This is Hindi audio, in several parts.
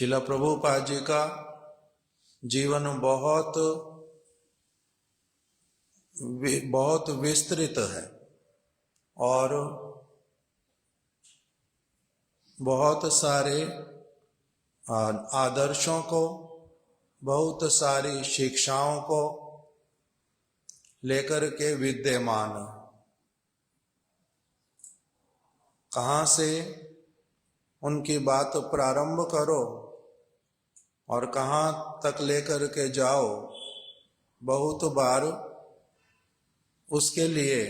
शिला प्रभुपाद जी का जीवन बहुत विस्तृत है और बहुत सारे आदर्शों को, बहुत सारी शिक्षाओं को लेकर के विद्यमान। कहाँ से उनकी बात प्रारंभ करो और कहाँ तक लेकर के जाओ, बहुत बार उसके लिए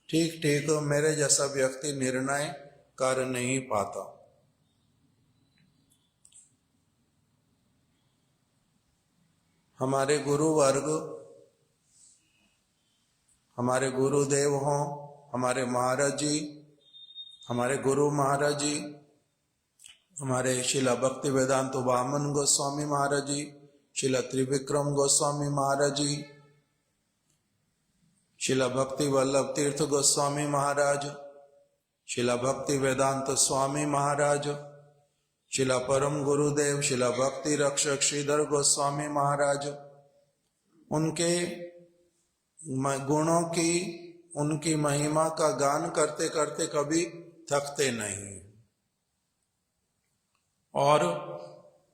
ठीक ठीक मेरे जैसा व्यक्ति निर्णय कर नहीं पाता। हमारे गुरु वर्ग, हमारे गुरुदेव हों, हमारे महाराज जी, हमारे गुरु महाराज जी, हमारे शिला भक्ति वेदांत वामन गोस्वामी महाराज जी, शिला त्रिविक्रम गोस्वामी महाराज जी, शिला भक्ति वल्लभ तीर्थ गोस्वामी महाराज, शिला भक्ति वेदांत स्वामी महाराज, शिला परम गुरुदेव शिला भक्ति रक्षक श्रीधर गोस्वामी महाराज, उनके गुणों की, उनकी महिमा का गान करते करते कभी थकते नहीं और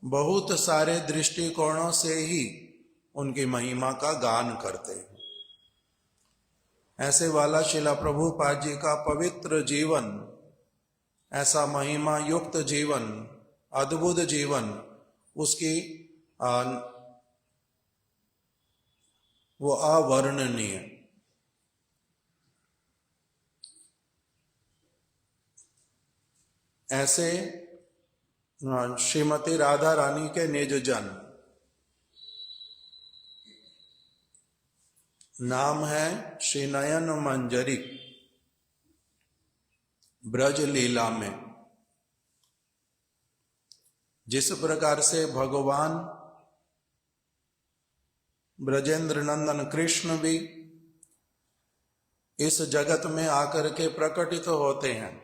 बहुत सारे दृष्टिकोणों से ही उनकी महिमा का गान करते हैं। ऐसे वाला शिला प्रभुपाद जी का पवित्र जीवन, ऐसा महिमा युक्त जीवन, अद्भुत जीवन, उसकी वो अवर्णनीय। ऐसे श्रीमती राधा रानी के निज जन, नाम है श्री नयन मंजरी। ब्रज लीला में जिस प्रकार से भगवान ब्रजेंद्र नंदन कृष्ण भी इस जगत में आकर के प्रकटित होते हैं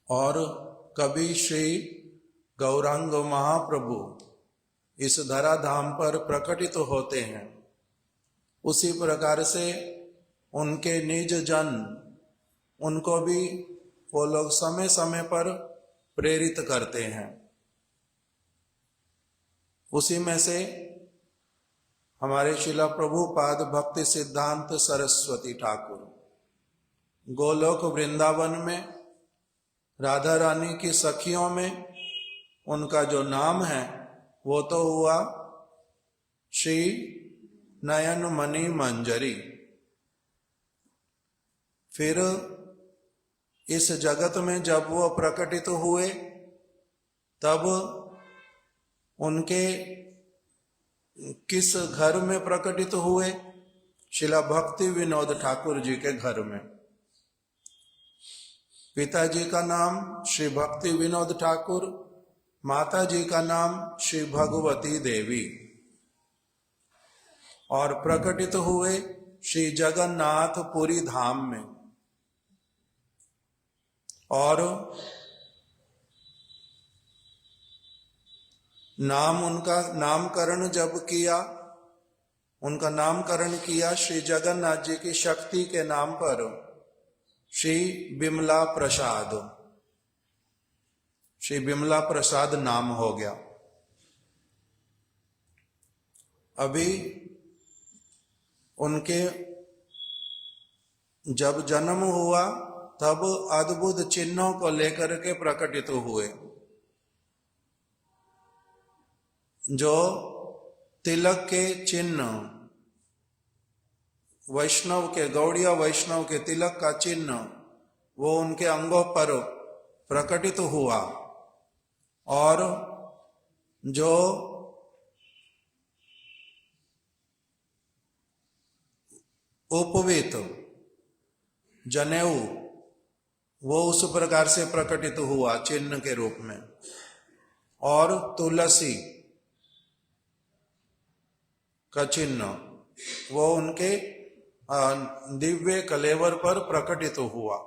और कभी श्री गौरांग महाप्रभु इस धराधाम पर प्रकटित होते हैं, उसी प्रकार से उनके निज जन, उनको भी वो लोग समय समय पर प्रेरित करते हैं। उसी में से हमारे शिला प्रभुपाद भक्ति सिद्धांत सरस्वती ठाकुर गोलोक वृंदावन में राधा रानी की सखियों में उनका जो नाम है वो तो हुआ श्री नयन मणि मंजरी। फिर इस जगत में जब वो प्रकटित हुए तब उनके किस घर में प्रकटित हुए? शिला भक्ति विनोद ठाकुर जी के घर में। पिताजी का नाम श्री भक्ति विनोद ठाकुर, माता जी का नाम श्री भगवती देवी, और प्रकटित हुए श्री जगन्नाथपुरी धाम में। और उनका नामकरण जब किया, उनका नामकरण किया श्री जगन्नाथ जी की शक्ति के नाम पर, श्री बिमला प्रसाद, श्री बिमला प्रसाद नाम हो गया। अभी उनके जब जन्म हुआ तब अद्भुत चिन्हों को लेकर के प्रकटित हुए। जो तिलक के चिन्ह, वैष्णव के, गौड़िया वैष्णव के तिलक का चिन्ह वो उनके अंगों पर प्रकटित हुआ, और जो उपवीत जनेऊ वो उस प्रकार से प्रकटित हुआ चिन्ह के रूप में, और तुलसी का चिन्ह वो उनके दिव्य कलेवर पर प्रकटित हुआ।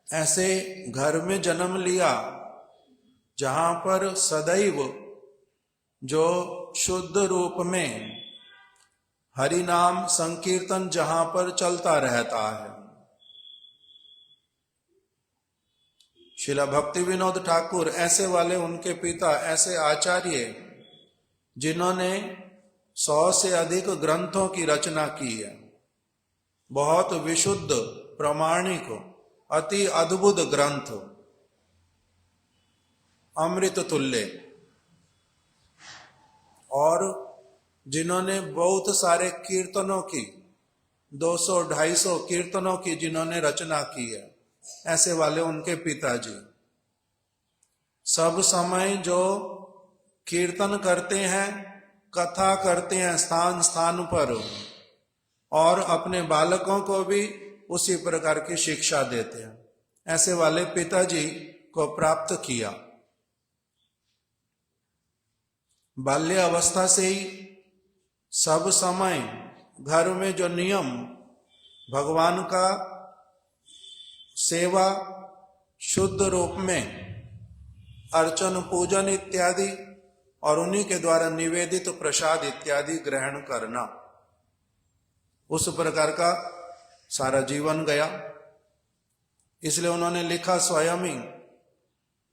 ऐसे घर में जन्म लिया जहां पर सदैव जो शुद्ध रूप में हरि नाम संकीर्तन जहां पर चलता रहता है। श्रीला भक्ति विनोद ठाकुर ऐसे वाले उनके पिता, ऐसे आचार्य जिन्होंने 100 से अधिक ग्रंथों की रचना की है। बहुत विशुद्ध, प्रामाणिक, अति अद्भुत ग्रंथ, अमृत तुल्य, और जिन्होंने बहुत सारे कीर्तनों की 200-250 कीर्तनों की जिन्होंने रचना की है, ऐसे वाले उनके पिताजी सब समय जो कीर्तन करते हैं, कथा करते हैं स्थान स्थान पर, और अपने बालकों को भी उसी प्रकार की शिक्षा देते हैं। ऐसे वाले पिताजी को प्राप्त किया। बाल्य अवस्था से ही सब समय घर में जो नियम भगवान का सेवा शुद्ध रूप में अर्चन पूजन इत्यादि और उन्हीं के द्वारा निवेदित प्रसाद इत्यादि ग्रहण करना, उस प्रकार का सारा जीवन गया। इसलिए उन्होंने लिखा स्वयं ही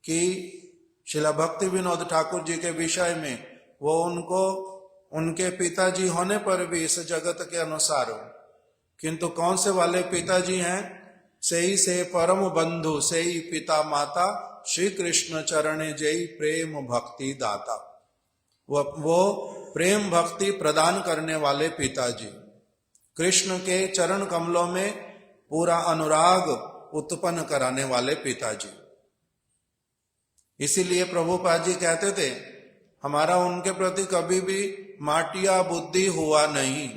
कि श्रीला भक्ति विनोद ठाकुर जी के विषय में वो उनको उनके पिताजी होने पर भी इस जगत के अनुसार, किंतु कौन से वाले पिताजी हैं, सेई से परम बंधु सेई पिता माता श्री कृष्ण चरणे जय प्रेम भक्ति दाता। वो प्रेम भक्ति प्रदान करने वाले पिताजी, कृष्ण के चरण कमलों में पूरा अनुराग उत्पन्न कराने वाले पिताजी। इसीलिए प्रभुपाद जी कहते थे, हमारा उनके प्रति कभी भी माटिया बुद्धि हुआ नहीं।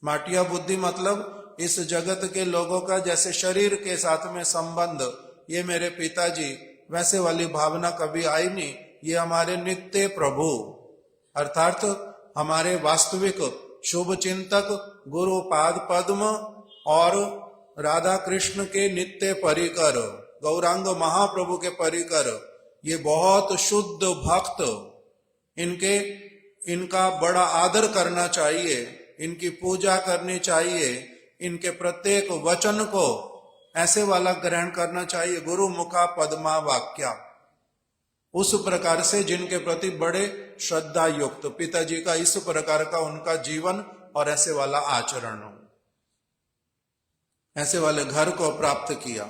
माटिया बुद्धि मतलब इस जगत के लोगों का जैसे शरीर के साथ में संबंध, ये मेरे पिताजी, वैसे वाली भावना कभी आई नहीं। ये हमारे नित्य प्रभु अर्थात हमारे वास्तविक शुभ चिंतक गुरु पाद पद्म और राधा कृष्ण के नित्य परिकर, गौरांग महाप्रभु के परिकर, ये बहुत शुद्ध भक्त, इनका बड़ा आदर करना चाहिए, इनकी पूजा करनी चाहिए, इनके प्रत्येक वचन को ऐसे वाला ग्रहण करना चाहिए, गुरु मुखा पद्मा वाक्या। उस प्रकार से जिनके प्रति बड़े श्रद्धा युक्त पिताजी का इस प्रकार का उनका जीवन और ऐसे वाला आचरण हो, ऐसे वाले घर को प्राप्त किया।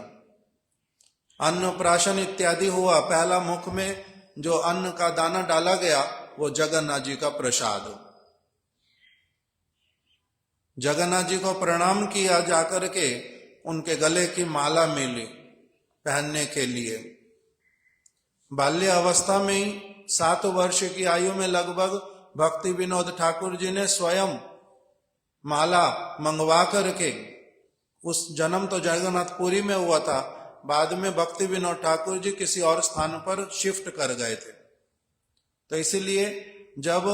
अन्न प्राशन इत्यादि हुआ। पहला मुख में जो अन्न का दाना डाला गया वो जगन्नाथ जी का प्रसाद। जगन्नाथ जी को प्रणाम किया जाकर के, उनके गले की माला मिली पहनने के लिए। बाल्य अवस्था में ही 7 वर्ष की आयु में लगभग भक्ति विनोद ठाकुर जी ने स्वयं माला मंगवा करके, उस जन्म तो जगन्नाथपुरी में हुआ था, बाद में भक्ति विनोद ठाकुर जी किसी और स्थान पर शिफ्ट कर गए थे। तो इसीलिए जब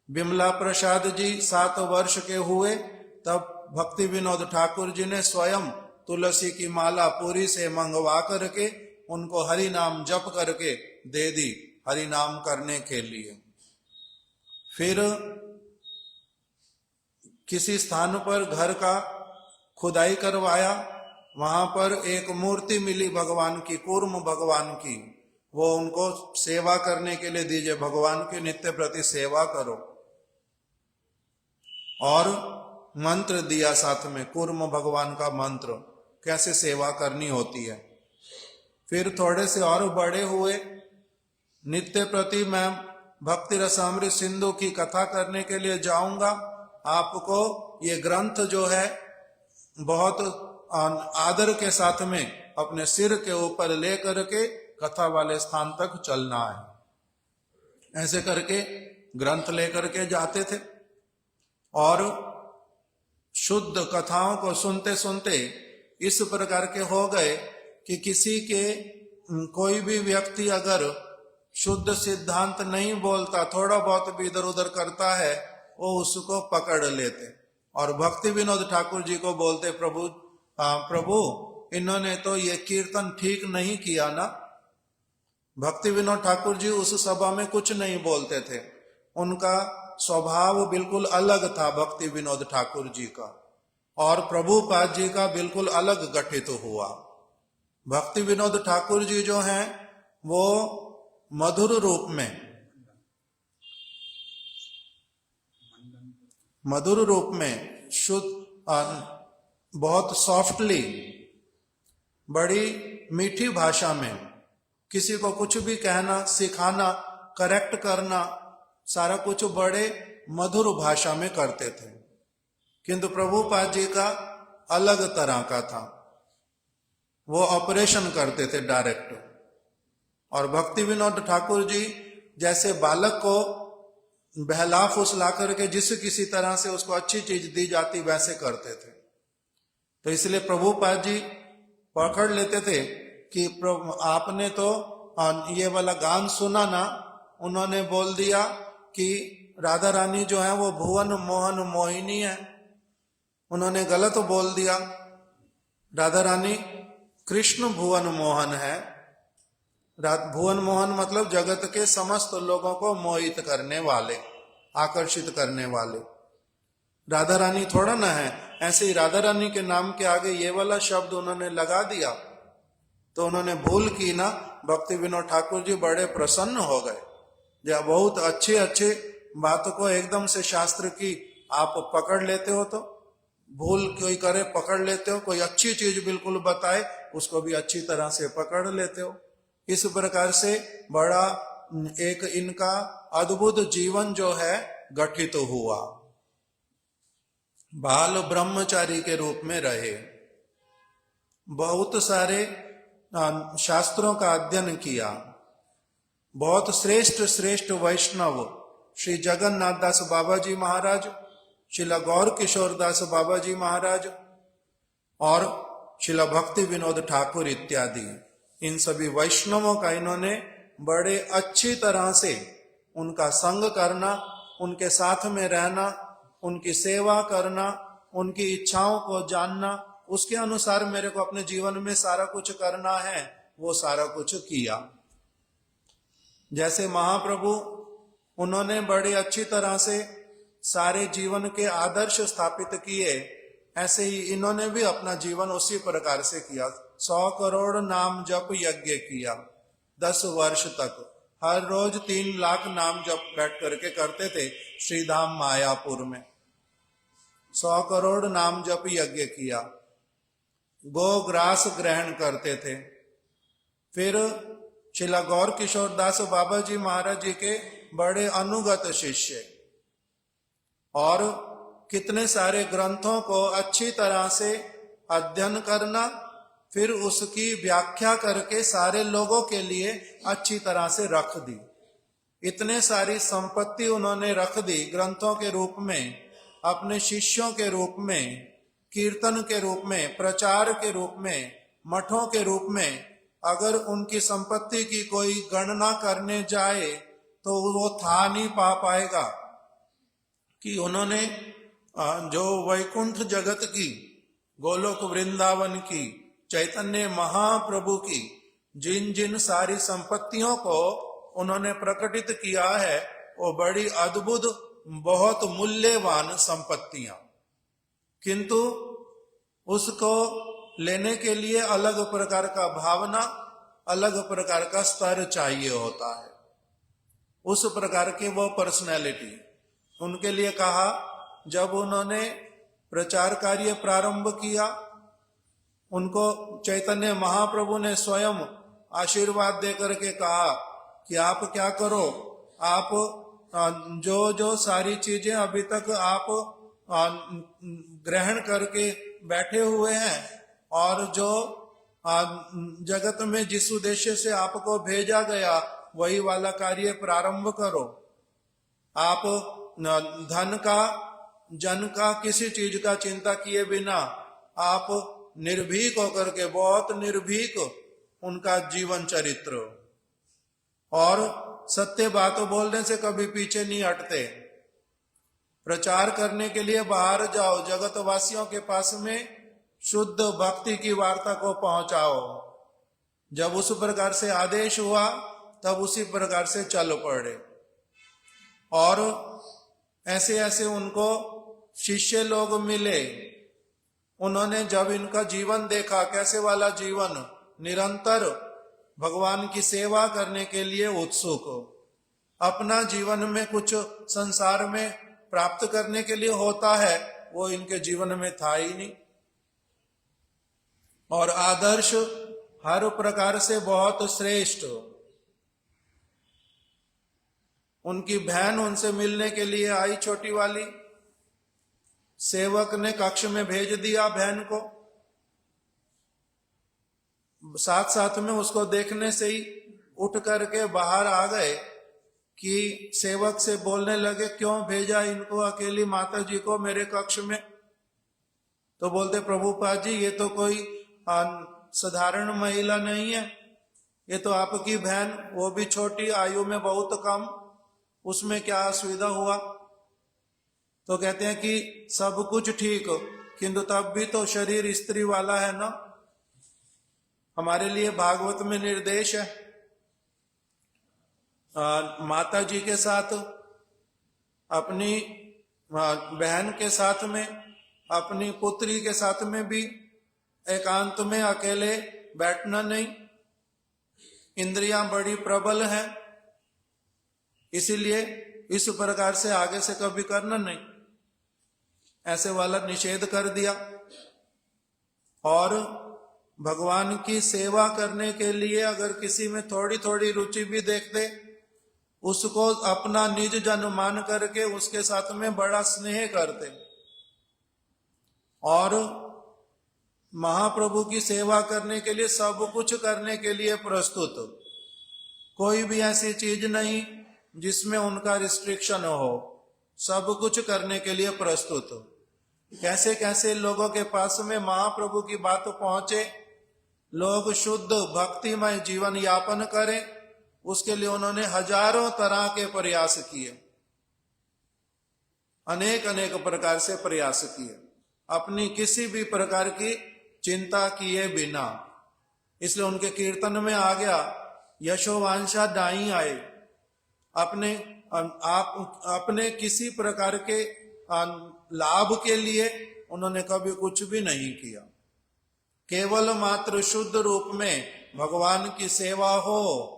बिमला प्रसाद जी 7 वर्ष के हुए, तब भक्ति विनोद ठाकुर जी ने स्वयं तुलसी की माला पूरी से मंगवा करके उनको हरि नाम जप करके दे दी, हरि नाम करने के लिए। फिर किसी स्थान पर घर का खुदाई करवाया, वहां पर एक मूर्ति मिली भगवान की, कूर्म भगवान की, वो उनको सेवा करने के लिए दीजिए, भगवान की नित्य प्रति सेवा करो। और मंत्र दिया साथ में, कूर्म भगवान का मंत्र, कैसे सेवा करनी होती है। फिर थोड़े से और बड़े हुए, नित्य प्रति मैं भक्ति रसामृत सिंधु की कथा करने के लिए जाऊंगा, आपको ये ग्रंथ जो है बहुत आदर के साथ में अपने सिर के ऊपर ले करके कथा वाले स्थान तक चलना है। ऐसे करके ग्रंथ लेकर के जाते थे और शुद्ध कथाओं को सुनते सुनते इस प्रकार के हो गए कि किसी के कोई भी व्यक्ति अगर शुद्ध सिद्धांत नहीं बोलता, थोड़ा बहुत भी इधर उधर करता है, वो उसको पकड़ लेते और भक्ति विनोद ठाकुर जी को बोलते, प्रभु इन्होंने तो ये कीर्तन ठीक नहीं किया ना। भक्ति विनोद ठाकुर जी उस सभा में कुछ नहीं बोलते थे, उनका स्वभाव बिल्कुल अलग था भक्ति विनोद ठाकुर जी का, और प्रभुपाद जी का बिल्कुल अलग गठित हुआ। भक्ति विनोद ठाकुर जी जो हैं वो मधुर रूप में शुद्ध, बहुत सॉफ्टली, बड़ी मीठी भाषा में किसी को कुछ भी कहना, सिखाना, करेक्ट करना, सारा कुछ बड़े मधुर भाषा में करते थे। किंतु प्रभुपाद जी का अलग तरह का था, वो ऑपरेशन करते थे डायरेक्ट। और भक्ति विनोद ठाकुर जी जैसे बालक को बहला फुसला करके जिस किसी तरह से उसको अच्छी चीज दी जाती वैसे करते थे। तो इसलिए प्रभुपाद जी पकड़ लेते थे कि आपने तो ये वाला गान सुना ना, उन्होंने बोल दिया कि राधा रानी जो है वो भुवन मोहन मोहिनी है, उन्होंने गलत बोल दिया। राधा रानी कृष्ण भुवन मोहन है। भुवन मोहन मतलब जगत के समस्त लोगों को मोहित करने वाले, आकर्षित करने वाले। राधा रानी थोड़ा ना है। ऐसे ही राधा रानी के नाम के आगे ये वाला शब्द उन्होंने लगा दिया तो उन्होंने भूल की ना। भक्ति विनोद ठाकुर जी बड़े प्रसन्न हो गए, जब बहुत अच्छे अच्छे बातों को एकदम से शास्त्र की आप पकड़ लेते हो, तो भूल कोई करे पकड़ लेते हो, कोई अच्छी चीज बिल्कुल बताए उसको भी अच्छी तरह से पकड़ लेते हो। इस प्रकार से बड़ा एक इनका अद्भुत जीवन जो है गठित हुआ। बाल ब्रह्मचारी के रूप में रहे, बहुत सारे शास्त्रों का अध्ययन किया। बहुत श्रेष्ठ श्रेष्ठ वैष्णव श्री जगन्नाथ दास बाबा जी महाराज, श्रीला गौर किशोर दास बाबा जी महाराज और श्रीला भक्ति विनोद ठाकुर इत्यादि, इन सभी वैष्णवों का इन्होंने बड़े अच्छी तरह से उनका संग करना, उनके साथ में रहना, उनकी सेवा करना, उनकी इच्छाओं को जानना, उसके अनुसार मेरे को अपने जीवन में सारा कुछ करना है, वो सारा कुछ किया। जैसे महाप्रभु उन्होंने बड़ी अच्छी तरह से सारे जीवन के आदर्श स्थापित किए, ऐसे ही इन्होंने भी अपना जीवन उसी प्रकार से किया। 100 करोड़ नाम जप यज्ञ किया 10 वर्ष तक, हर रोज 3 लाख नाम जप बैठ करके करते थे श्रीधाम मायापुर में। 100 करोड़ नाम जप यज्ञ किया, गो ग्रास ग्रहण करते थे। फिर श्रीला गौर किशोर दास बाबा जी महाराज जी के बड़े अनुगत शिष्य, और कितने सारे ग्रंथों को अच्छी तरह से अध्ययन करना, फिर उसकी व्याख्या करके सारे लोगों के लिए अच्छी तरह से रख दी। इतने सारी संपत्ति उन्होंने रख दी ग्रंथों के रूप में, अपने शिष्यों के रूप में, कीर्तन के रूप में, प्रचार के रूप में, मठों के रूप में। अगर उनकी संपत्ति की कोई गणना करने जाए तो वो था नहीं पा पाएगा कि उन्होंने जो वैकुंठ जगत की, गोलोक वृंदावन की, चैतन्य महाप्रभु की जिन जिन सारी संपत्तियों को उन्होंने प्रकटित किया है, वो बड़ी अद्भुत, बहुत मूल्यवान संपत्तियां। किंतु उसको लेने के लिए अलग प्रकार का भावना, अलग प्रकार का स्तर चाहिए होता है। उस प्रकार की वो पर्सनैलिटी उनके लिए कहा। जब उन्होंने प्रचार कार्य प्रारंभ किया, उनको चैतन्य महाप्रभु ने स्वयं आशीर्वाद देकर के कहा कि आप क्या करो, आप जो जो सारी चीजें अभी तक आप ग्रहण करके बैठे हुए हैं, और जो जगत में जिस उद्देश्य से आपको भेजा गया वही वाला कार्य प्रारंभ करो। आप धन का, जन का, किसी चीज का चिंता किए बिना आप निर्भीक होकर के, बहुत निर्भीक उनका जीवन चरित्र, और सत्य बात बोलने से कभी पीछे नहीं हटते। प्रचार करने के लिए बाहर जाओ, जगत वासियों के पास में शुद्ध भक्ति की वार्ता को पहुंचाओ। जब उस प्रकार से आदेश हुआ तब उसी प्रकार से चल पड़े। और ऐसे ऐसे उनको शिष्य लोग मिले। उन्होंने जब इनका जीवन देखा, कैसे वाला जीवन, निरंतर भगवान की सेवा करने के लिए उत्सुक, अपना जीवन में कुछ संसार में प्राप्त करने के लिए होता है, वो इनके जीवन में था ही नहीं। और आदर्श हर प्रकार से बहुत श्रेष्ठ। उनकी बहन उनसे मिलने के लिए आई, छोटी वाली। सेवक ने कक्ष में भेज दिया बहन को। साथ साथ में उसको देखने से ही उठ करके बाहर आ गए कि सेवक से बोलने लगे, क्यों भेजा इनको अकेली माता जी को मेरे कक्ष में? तो बोलते, प्रभुपाद जी ये तो कोई साधारण महिला नहीं है, ये तो आपकी बहन, वो भी छोटी, आयु में बहुत कम, उसमें क्या असुविधा हुआ? तो कहते हैं कि सब कुछ ठीक, किंतु तब भी तो शरीर स्त्री वाला है ना। हमारे लिए भागवत में निर्देश है, माता जी के साथ, अपनी बहन के साथ में, अपनी पुत्री के साथ में भी एकांत में अकेले बैठना नहीं। इंद्रियां बड़ी प्रबल हैं, इसीलिए इस प्रकार से आगे से कभी करना नहीं, ऐसे वाला निषेध कर दिया। और भगवान की सेवा करने के लिए अगर किसी में थोड़ी थोड़ी रुचि भी देखते, उसको अपना निज जन मान करके उसके साथ में बड़ा स्नेह करते। और महाप्रभु की सेवा करने के लिए सब कुछ करने के लिए प्रस्तुत, कोई भी ऐसी चीज नहीं जिसमें उनका रिस्ट्रिक्शन हो, सब कुछ करने के लिए प्रस्तुत। कैसे कैसे लोगों के पास में महाप्रभु की बात पहुंचे, लोग शुद्ध भक्तिमय जीवन यापन करें, उसके लिए उन्होंने हजारों तरह के प्रयास किए, अनेक अनेक प्रकार से प्रयास किए, अपनी किसी भी प्रकार की चिंता किए बिना। इसलिए उनके कीर्तन में आ गया, यशोवांशा दाई आए, अपने किसी प्रकार के लाभ के लिए उन्होंने कभी कुछ भी नहीं किया। केवल मात्र शुद्ध रूप में भगवान की सेवा हो,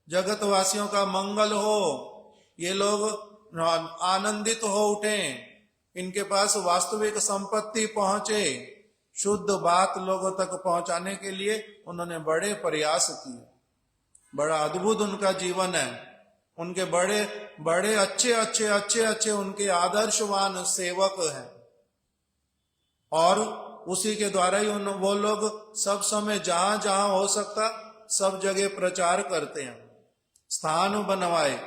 जगतवासियों का मंगल हो, ये लोग आनंदित हो उठे, इनके पास वास्तविक संपत्ति पहुंचे, शुद्ध बात लोगों तक पहुंचाने के लिए उन्होंने बड़े प्रयास किए। बड़ा अद्भुत उनका जीवन है। उनके बड़े बड़े अच्छे अच्छे अच्छे अच्छे उनके आदर्शवान सेवक हैं, और उसी के द्वारा ही वो लोग सब समय जहां जहां हो सकता सब जगह प्रचार करते हैं, स्थान बनवाए।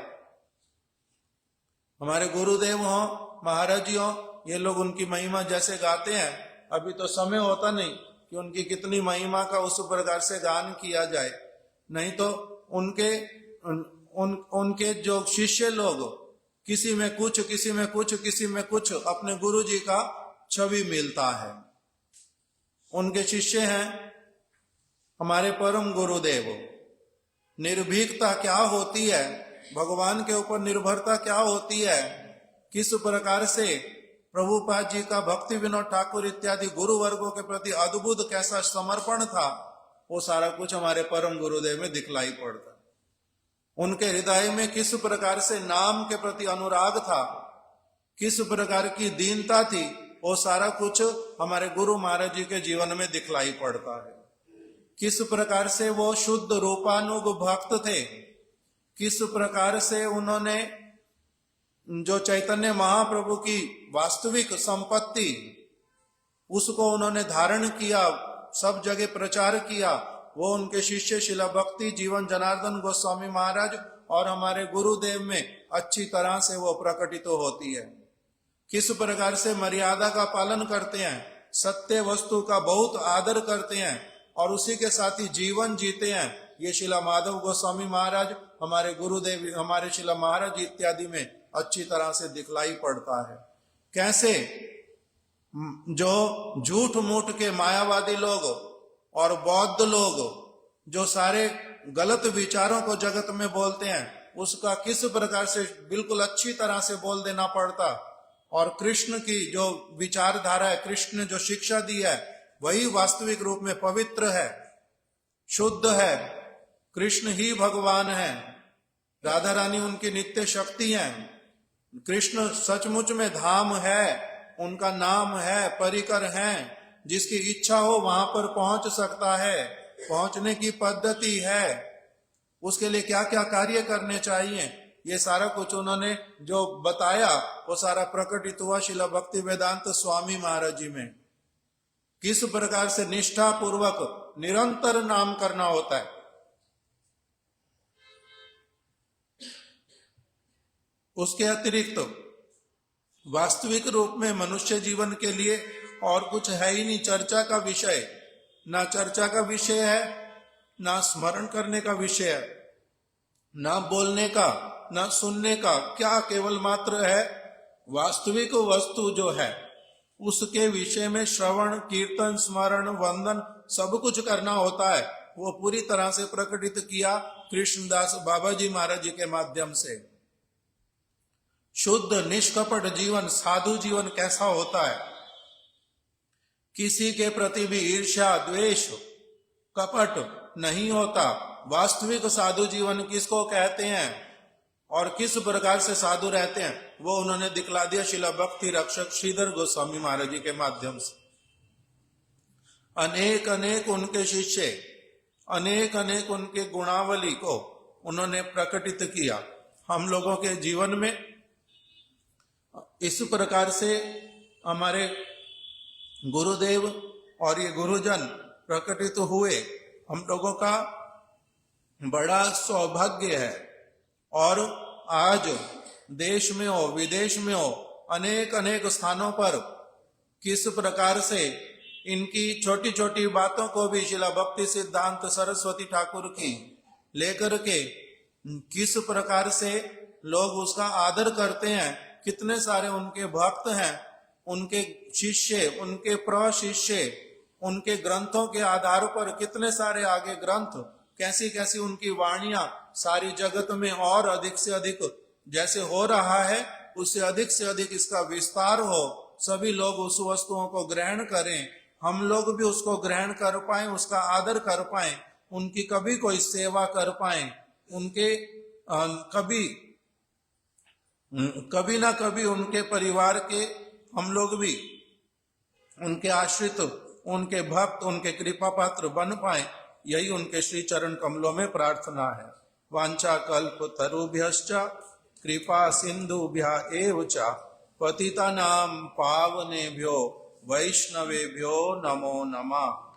हमारे गुरुदेव हो, महाराज जी हो, ये लोग उनकी महिमा जैसे गाते हैं, अभी तो समय होता नहीं कि उनकी कितनी महिमा का उस प्रकार से गान किया जाए, नहीं तो उनके जो शिष्य लोग, किसी में कुछ किसी में कुछ किसी में कुछ अपने गुरु जी का छवि मिलता है। उनके शिष्य हैं हमारे परम गुरुदेव। निर्भीकता क्या होती है, भगवान के ऊपर निर्भरता क्या होती है, किस प्रकार से प्रभुपाद जी का भक्ति विनोद ठाकुर इत्यादि गुरु वर्गों के प्रति अद्भुत कैसा समर्पण था, वो सारा कुछ हमारे परम गुरुदेव में दिखलाई पड़ता। उनके हृदय में किस प्रकार से नाम के प्रति अनुराग था, किस प्रकार की दीनता थी, वो सारा कुछ हमारे गुरु महाराज जी के जीवन में दिखलाई पड़ता है। किस प्रकार से वो शुद्ध रूपानुग भक्त थे, किस प्रकार से उन्होंने जो चैतन्य महाप्रभु की वास्तविक संपत्ति उसको उन्होंने धारण किया, सब जगह प्रचार किया, वो उनके शिष्य शिला भक्ति जीवन जनार्दन गोस्वामी महाराज और हमारे गुरुदेव में अच्छी तरह से वो प्रकटित होती है। किस प्रकार से मर्यादा का पालन करते हैं, सत्य वस्तु का बहुत आदर करते हैं और उसी के साथ ही जीवन जीते हैं, ये शिला माधव गोस्वामी महाराज, हमारे गुरुदेव, हमारे शिला महाराज इत्यादि में अच्छी तरह से दिखलाई पड़ता है। कैसे जो झूठ मूठ के मायावादी लोग और बौद्ध लोग जो सारे गलत विचारों को जगत में बोलते हैं, उसका किस प्रकार से बिल्कुल अच्छी तरह से बोल देना पड़ता, और कृष्ण की जो विचारधारा है, कृष्ण ने जो शिक्षा दी है, वही वास्तविक रूप में पवित्र है, शुद्ध है। कृष्ण ही भगवान है, राधा रानी उनकी नित्य शक्ति है। कृष्ण सचमुच में धाम है, उनका नाम है, परिकर है। जिसकी इच्छा हो वहां पर पहुंच सकता है, पहुंचने की पद्धति है, उसके लिए क्या क्या कार्य करने चाहिए, ये सारा कुछ उन्होंने जो बताया वो सारा प्रकटित हुआ श्रील भक्ति वेदांत स्वामी महाराज जी में। किस प्रकार से निष्ठा पूर्वक निरंतर नाम करना होता है। उसके अतिरिक्त वास्तविक रूप में मनुष्य जीवन के लिए और कुछ है ही नहीं चर्चा का विषय। ना चर्चा का विषय है, ना स्मरण करने का विषय है, ना बोलने का, ना सुनने का। क्या केवल मात्र है वास्तविक वस्तु जो है उसके विषय में श्रवण, कीर्तन, स्मरण, वंदन सब कुछ करना होता है। वो पूरी तरह से प्रकटित किया कृष्णदास बाबा जी महाराज जी के माध्यम से। शुद्ध निष्कपट जीवन, साधु जीवन कैसा होता है, किसी के प्रति भी ईर्ष्या, द्वेष, कपट नहीं होता। वास्तविक साधु जीवन किसको कहते हैं और किस प्रकार से साधु रहते हैं, वो उन्होंने दिखला दिया श्रील भक्ति रक्षक श्रीधर गोस्वामी महाराज जी के माध्यम से। अनेक अनेक उनके शिष्य, अनेक अनेक उनके गुणावली को उन्होंने प्रकटित किया हम लोगों के जीवन में। इस प्रकार से हमारे गुरुदेव और ये गुरुजन प्रकटित हुए, हम लोगों का बड़ा सौभाग्य है। और आज देश में हो, विदेश में हो, अनेक अनेक स्थानों पर किस प्रकार से इनकी छोटी छोटी बातों को भी शिला भक्ति सिद्धांत सरस्वती ठाकुर की लेकर के किस प्रकार से लोग उसका आदर करते हैं। कितने सारे उनके भक्त हैं, उनके शिष्य, उनके प्रशिष्य, उनके ग्रंथों के आधार पर कितने सारे आगे ग्रंथ, कैसी कैसी उनकी वाणियां सारी जगत में और अधिक से अधिक जैसे हो रहा है, उससे अधिक इसका विस्तार हो, सभी लोग उस वस्तुओं को ग्रहण करें, हम लोग भी उसको ग्रहण कर पाए, उसका आदर कर पाए, उनकी कभी कोई सेवा कर पाए, उनके कभी ना कभी उनके परिवार के हम लोग भी उनके आश्रित, उनके भक्त, उनके कृपा पात्र बन पाए, यही उनके श्री चरण कमलों में प्रार्थना है। वांछा कल्प तरुभ्यश्च कृपा सिंधुभ्य एव च पतितानां पावनेभ्यो वैष्णवेभ्यो नमो नमः।